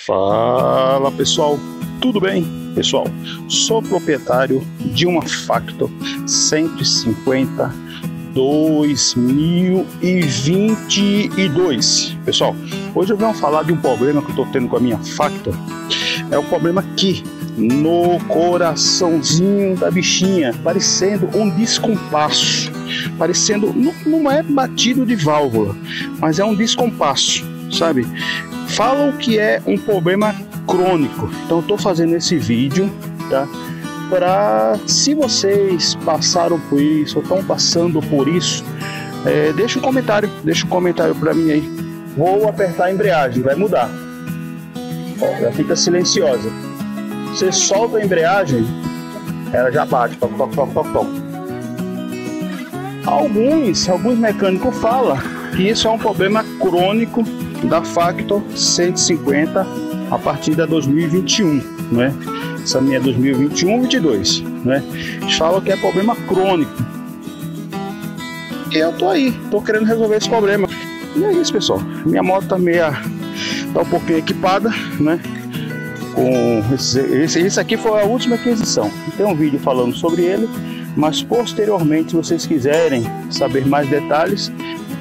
Fala pessoal, tudo bem? Pessoal, sou proprietário de uma Factor 150 2022. Pessoal, hoje eu venho falar de um problema que eu estou tendo com a minha Factor. É um problema aqui no coraçãozinho da bichinha, parecendo um descompasso, parecendo, não é batido de válvula, mas é um descompasso, sabe? Falam que é um problema crônico, então eu estou fazendo esse vídeo, tá? Se vocês passaram por isso ou estão passando por isso, deixa um comentário para mim aí. Vou apertar a embreagem, vai mudar. Ó, já fica silenciosa. Você solta a embreagem, ela já bate, toc, toc, toc, toc, toc. Alguns mecânicos falam que isso é um problema crônico da Factor 150 a partir da 2021, né? Essa minha é 2021-22, né? Eles falam que é problema crônico. E eu tô querendo resolver esse problema. E é isso, pessoal. Minha moto tá um pouquinho equipada, né? Com esse aqui foi a última aquisição. Tem um vídeo falando sobre ele, mas posteriormente, se vocês quiserem saber mais detalhes,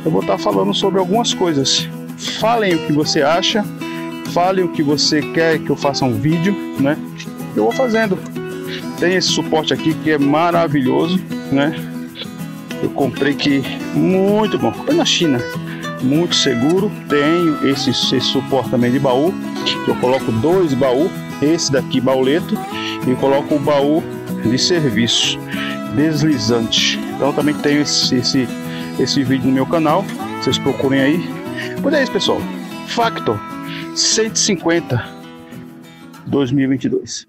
eu vou estar falando sobre algumas coisas. Falem o que você acha, falem o que você quer que eu faça um vídeo, né? Eu vou fazendo. Tem esse suporte aqui que é maravilhoso, né? Eu comprei aqui, muito bom, foi na China, muito seguro. Tenho esse suporte também de baú, que eu coloco 2 baús, esse daqui bauleto, e coloco o baú de serviço deslizante. Então também tenho esse vídeo no meu canal, vocês procurem aí. Pois é isso, pessoal. Factor 150 2022.